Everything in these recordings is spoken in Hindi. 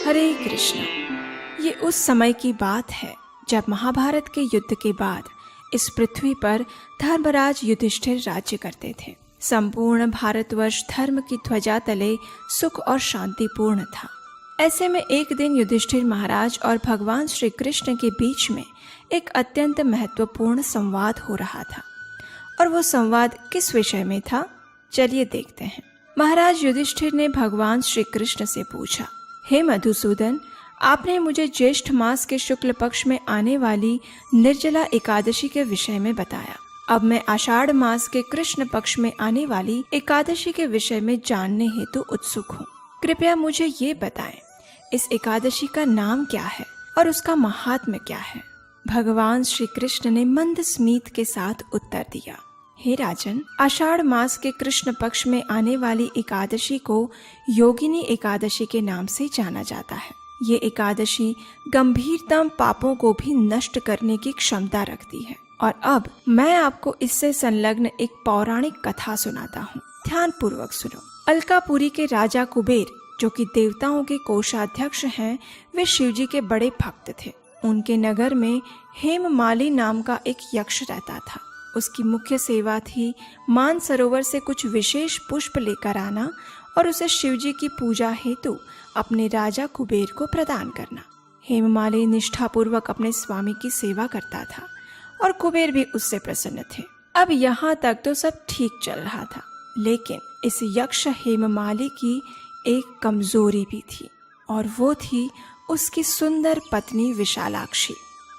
हरे कृष्ण। ये उस समय की बात है जब महाभारत के युद्ध के बाद इस पृथ्वी पर धर्मराज युधिष्ठिर राज्य करते थे। संपूर्ण भारतवर्ष धर्म की ध्वजा तले सुख और शांतिपूर्ण था। ऐसे में एक दिन युधिष्ठिर महाराज और भगवान श्री कृष्ण के बीच में एक अत्यंत महत्वपूर्ण संवाद हो रहा था। और वो संवाद किस विषय में था, चलिए देखते हैं। महाराज युधिष्ठिर ने भगवान श्री कृष्ण से पूछा, हे मधुसूदन, आपने मुझे ज्येष्ठ मास के शुक्ल पक्ष में आने वाली निर्जला एकादशी के विषय में बताया। अब मैं आषाढ़ मास के कृष्ण पक्ष में आने वाली एकादशी के विषय में जानने हेतु उत्सुक हूँ। कृपया मुझे ये बताएं, इस एकादशी का नाम क्या है और उसका महात्म्य क्या है। भगवान श्री कृष्ण ने मंद स्मित के साथ उत्तर दिया, हे राजन, आषाढ़ मास के कृष्ण पक्ष में आने वाली एकादशी को योगिनी एकादशी के नाम से जाना जाता है। ये एकादशी गंभीरतम पापों को भी नष्ट करने की क्षमता रखती है। और अब मैं आपको इससे संलग्न एक पौराणिक कथा सुनाता हूँ, ध्यान पूर्वक सुनो। अलकापुरी के राजा कुबेर, जो कि देवताओं के कोषाध्यक्ष हैं, वे शिवजी के बड़े भक्त थे। उनके नगर में हेममाली नाम का एक यक्ष रहता था। उसकी मुख्य सेवा थी मानसरोवर से कुछ विशेष पुष्प लेकर आना और उसे शिवजी की पूजा हेतु अपने राजा कुबेर को प्रदान करना। हेममाली निष्ठापूर्वक अपने स्वामी की सेवा करता था और कुबेर भी उससे प्रसन्न थे। अब यहाँ तक तो सब ठीक चल रहा था, लेकिन इस यक्ष हेममाली की एक कमजोरी भी थी, और वो थी उसकी सुंदर पत्नी विशालाक्षी।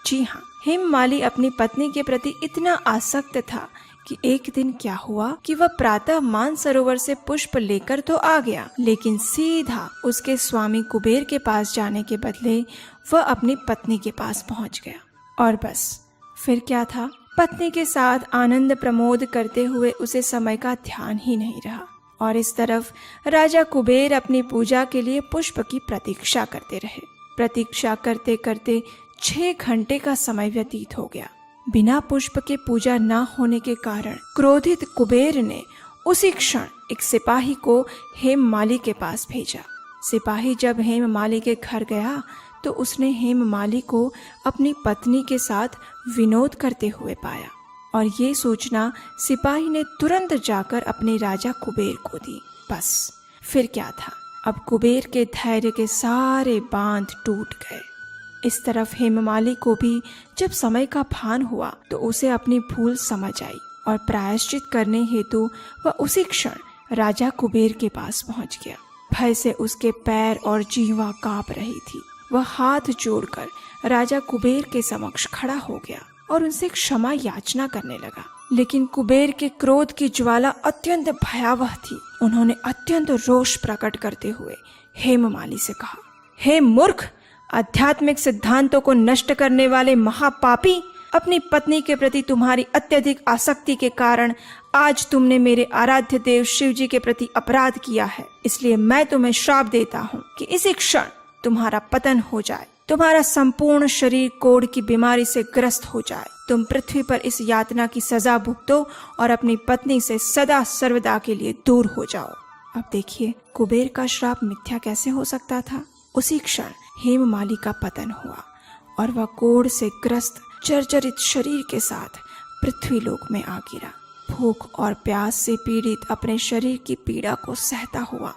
जी हाँ, हेममाली अपनी पत्नी के प्रति इतना आसक्त था कि एक दिन क्या हुआ कि वह प्रातः मानसरोवर से पुष्प लेकर तो आ गया, लेकिन सीधा उसके स्वामी कुबेर के पास जाने के बदले वह अपनी पत्नी के पास पहुंच गया। और बस फिर क्या था, पत्नी के साथ आनंद प्रमोद करते हुए उसे समय का ध्यान ही नहीं रहा। और इस तरफ राजा कुबेर अपनी पूजा के लिए पुष्प की प्रतीक्षा करते रहे। प्रतीक्षा करते करते 6 घंटे का समय व्यतीत हो गया। बिना पुष्प के पूजा न होने के कारण क्रोधित कुबेर ने उसी क्षण एक सिपाही को हेममाली के पास भेजा। सिपाही जब हेममाली के घर गया तो उसने हेममाली को अपनी पत्नी के साथ विनोद करते हुए पाया, और ये सूचना सिपाही ने तुरंत जाकर अपने राजा कुबेर को दी। बस फिर क्या था, अब कुबेर के धैर्य के सारे बांध टूट गए। इस तरफ हेममाली को भी जब समय का भान हुआ तो उसे अपनी भूल समझ आई, और प्रायश्चित करने हेतु वह उसी क्षण राजा कुबेर के पास पहुंच गया। भय से उसके पैर और जीवा कांप रही थी। वह हाथ जोड़कर राजा कुबेर के समक्ष खड़ा हो गया और उनसे क्षमा याचना करने लगा। लेकिन कुबेर के क्रोध की ज्वाला अत्यंत भयावह थी। उन्होंने अत्यंत रोष प्रकट करते हुए हेममाली से कहा, हे मूर्ख, आध्यात्मिक सिद्धांतों को नष्ट करने वाले महापापी, अपनी पत्नी के प्रति तुम्हारी अत्यधिक आसक्ति के कारण आज तुमने मेरे आराध्य देव शिवजी के प्रति अपराध किया है। इसलिए मैं तुम्हें श्राप देता हूँ कि इसी क्षण तुम्हारा पतन हो जाए, तुम्हारा संपूर्ण शरीर कोढ़ की बीमारी से ग्रस्त हो जाए, तुम पृथ्वी पर इस यातना की सजा भुगतो और अपनी पत्नी से सदा सर्वदा के लिए दूर हो जाओ। अब देखिए, कुबेर का श्राप मिथ्या कैसे हो सकता था। उसी क्षण हेममाली का पतन हुआ और वह कोढ़ से ग्रस्त जर्जरित शरीर के साथ पृथ्वी लोक में आ गिरा। भूख और प्यास से पीड़ित अपने शरीर की पीड़ा को सहता हुआ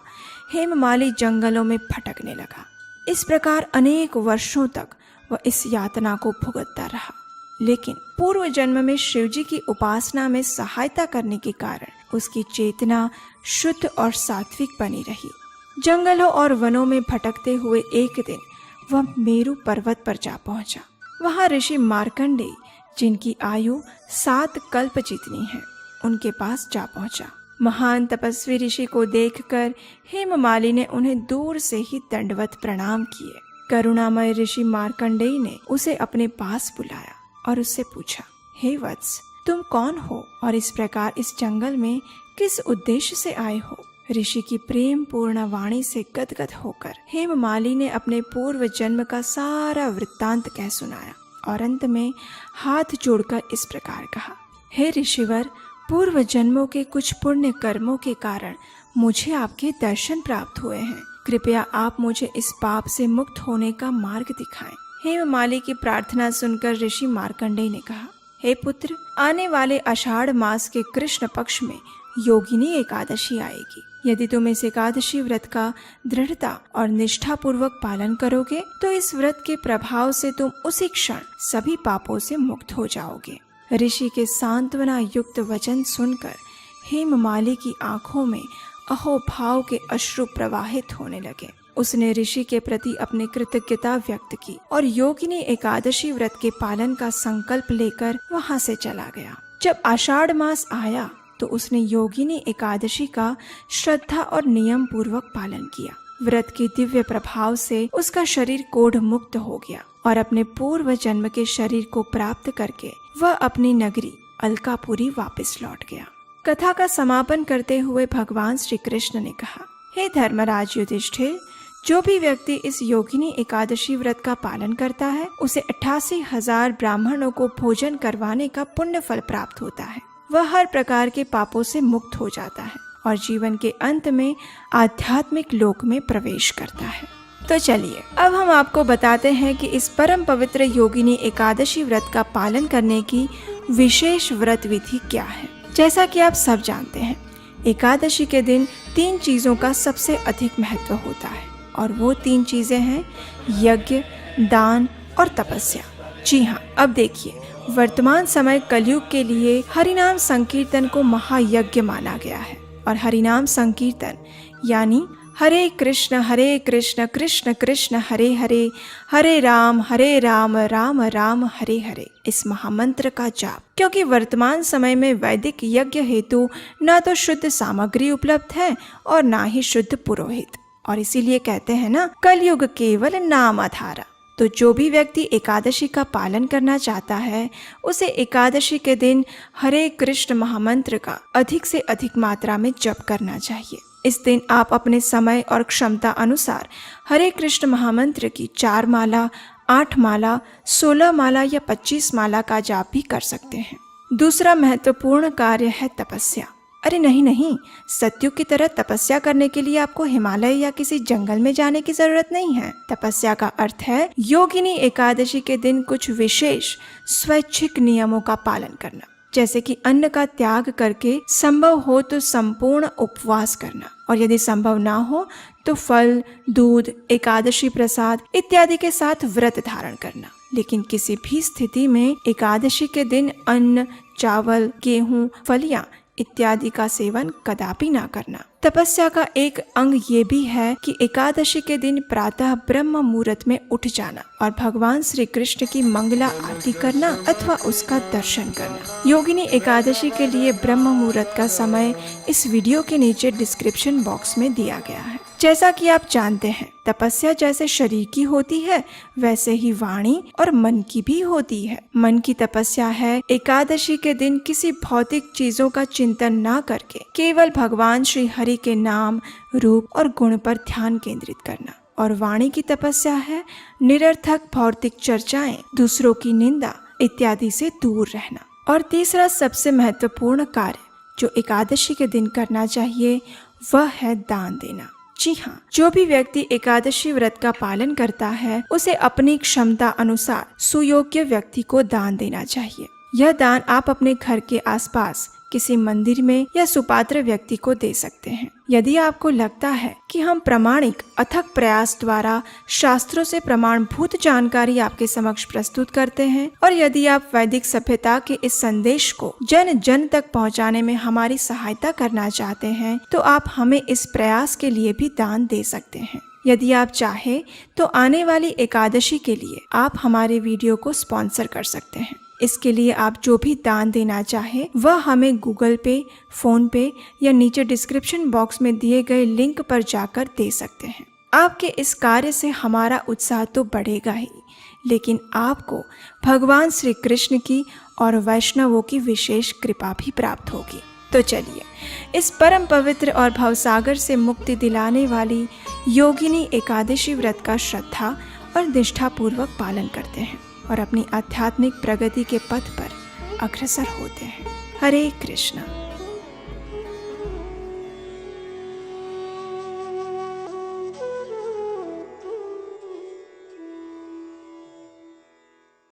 हेममाली जंगलों में भटकने लगा। इस प्रकार अनेक वर्षों तक वह इस यातना को भुगतता रहा, लेकिन पूर्व जन्म में शिवजी की उपासना में सहायता करने के कारण उसकी चेतना शुद्ध और सात्विक बनी रही। जंगलों और वनों में भटकते हुए एक दिन वह मेरु पर्वत पर जा पहुंचा। वहां ऋषि मार्कंडेय, जिनकी आयु 7 कल्प जितनी है, उनके पास जा पहुंचा। महान तपस्वी ऋषि को देखकर हेममाली ने उन्हें दूर से ही दंडवत प्रणाम किए। करुणामय ऋषि मार्कंडेय ने उसे अपने पास बुलाया और उससे पूछा, हे वत्स, तुम कौन हो और इस प्रकार इस जंगल में किस उद्देश्य से आए हो। ऋषि की प्रेम पूर्ण वाणी से गदगद होकर हेममाली ने अपने पूर्व जन्म का सारा वृत्तांत कह सुनाया और अंत में हाथ जोड़कर इस प्रकार कहा, हे ऋषिवर, पूर्व जन्मों के कुछ पुण्य कर्मों के कारण मुझे आपके दर्शन प्राप्त हुए हैं। कृपया आप मुझे इस पाप से मुक्त होने का मार्ग दिखाएं। हेममाली की प्रार्थना सुनकर ऋषि मार्कंडेय ने कहा, हे पुत्र, आने वाले आषाढ़ मास के कृष्ण पक्ष में योगिनी एकादशी आएगी। यदि तुम इस एकादशी व्रत का दृढ़ता और निष्ठा पूर्वक पालन करोगे तो इस व्रत के प्रभाव से तुम उसी क्षण सभी पापों से मुक्त हो जाओगे। ऋषि के सांत्वना युक्त वचन सुनकर हेममाली की आंखों में अहोभाव के अश्रु प्रवाहित होने लगे। उसने ऋषि के प्रति अपनी कृतज्ञता व्यक्त की और योगिनी एकादशी व्रत के पालन का संकल्प लेकर वहां से चला गया। जब आषाढ़ मास आया तो उसने योगिनी एकादशी का श्रद्धा और नियम पूर्वक पालन किया। व्रत के दिव्य प्रभाव से उसका शरीर कोढ़ मुक्त हो गया और अपने पूर्व जन्म के शरीर को प्राप्त करके वह अपनी नगरी अलकापुरी वापस लौट गया। कथा का समापन करते हुए भगवान श्री कृष्ण ने कहा, हे धर्मराज युधिष्ठिर, जो भी व्यक्ति इस योगिनी एकादशी व्रत का पालन करता है उसे 88,000 ब्राह्मणों को भोजन करवाने का पुण्य फल प्राप्त होता है। वह हर प्रकार के पापों से मुक्त हो जाता है और जीवन के अंत में आध्यात्मिक लोक में प्रवेश करता है। तो चलिए अब हम आपको बताते हैं कि इस परम पवित्र योगिनी एकादशी व्रत का पालन करने की विशेष व्रत विधि क्या है। जैसा कि आप सब जानते हैं, एकादशी के दिन 3 चीजों का सबसे अधिक महत्व होता है और वो 3 चीजें हैं यज्ञ, दान और तपस्या। जी हाँ, अब देखिए, वर्तमान समय कलयुग के लिए हरिनाम संकीर्तन को महायज्ञ माना गया है और हरिनाम संकीर्तन यानी हरे कृष्ण कृष्ण कृष्ण हरे हरे, हरे राम राम राम हरे हरे, इस महामंत्र का जाप। क्योंकि वर्तमान समय में वैदिक यज्ञ हेतु न तो शुद्ध सामग्री उपलब्ध है और ना ही शुद्ध पुरोहित, और इसीलिए कहते हैं ना, कलयुग केवल नाम आधारा। तो जो भी व्यक्ति एकादशी का पालन करना चाहता है उसे एकादशी के दिन हरे कृष्ण महामंत्र का अधिक से अधिक मात्रा में जप करना चाहिए। इस दिन आप अपने समय और क्षमता अनुसार हरे कृष्ण महामंत्र की 4 माला, 8 माला, 16 माला या 25 माला का जाप भी कर सकते हैं। दूसरा महत्वपूर्ण कार्य है तपस्या। अरे नहीं, सत्युग की तरह तपस्या करने के लिए आपको हिमालय या किसी जंगल में जाने की जरूरत नहीं है। तपस्या का अर्थ है योगिनी एकादशी के दिन कुछ विशेष स्वैच्छिक नियमों का पालन करना, जैसे कि अन्न का त्याग करके संभव हो तो संपूर्ण उपवास करना, और यदि संभव ना हो तो फल, दूध, एकादशी प्रसाद इत्यादि के साथ व्रत धारण करना। लेकिन किसी भी स्थिति में एकादशी के दिन अन्न, चावल, गेहूं, फलियां इत्यादि का सेवन कदापि ना करना। तपस्या का एक अंग ये भी है कि एकादशी के दिन प्रातः ब्रह्म मुहूर्त में उठ जाना और भगवान श्री कृष्ण की मंगला आरती करना अथवा उसका दर्शन करना। योगिनी एकादशी के लिए ब्रह्म मुहूर्त का समय इस वीडियो के नीचे डिस्क्रिप्शन बॉक्स में दिया गया है। जैसा कि आप जानते हैं, तपस्या जैसे शरीर की होती है वैसे ही वाणी और मन की भी होती है। मन की तपस्या है एकादशी के दिन किसी भौतिक चीजों का चिंतन ना करके केवल भगवान श्री हरि के नाम, रूप और गुण पर ध्यान केंद्रित करना, और वाणी की तपस्या है निरर्थक भौतिक चर्चाएं, दूसरों की निंदा इत्यादि से दूर रहना। और तीसरा सबसे महत्वपूर्ण कार्य जो एकादशी के दिन करना चाहिए वह है दान देना। जी हाँ, जो भी व्यक्ति एकादशी व्रत का पालन करता है उसे अपनी क्षमता अनुसार सुयोग्य व्यक्ति को दान देना चाहिए। यह दान आप अपने घर के आसपास किसी मंदिर में या सुपात्र व्यक्ति को दे सकते हैं। यदि आपको लगता है कि हम प्रामाणिक अथक प्रयास द्वारा शास्त्रों से प्रमाणभूत जानकारी आपके समक्ष प्रस्तुत करते हैं और यदि आप वैदिक सभ्यता के इस संदेश को जन जन तक पहुंचाने में हमारी सहायता करना चाहते हैं तो आप हमें इस प्रयास के लिए भी दान दे सकते हैं। यदि आप चाहे तो आने वाली एकादशी के लिए आप हमारे वीडियो को स्पॉन्सर कर सकते हैं। इसके लिए आप जो भी दान देना चाहे वह हमें गूगल पे, फोन पे या नीचे डिस्क्रिप्शन बॉक्स में दिए गए लिंक पर जाकर दे सकते हैं। आपके इस कार्य से हमारा उत्साह तो बढ़ेगा ही, लेकिन आपको भगवान श्री कृष्ण की और वैष्णवों की विशेष कृपा भी प्राप्त होगी। तो चलिए इस परम पवित्र और भवसागर से मुक्ति दिलाने वाली योगिनी एकादशी व्रत का श्रद्धा और निष्ठा पूर्वक पालन करते हैं और अपनी आध्यात्मिक प्रगति के पथ पर अग्रसर होते हैं। हरे कृष्णा।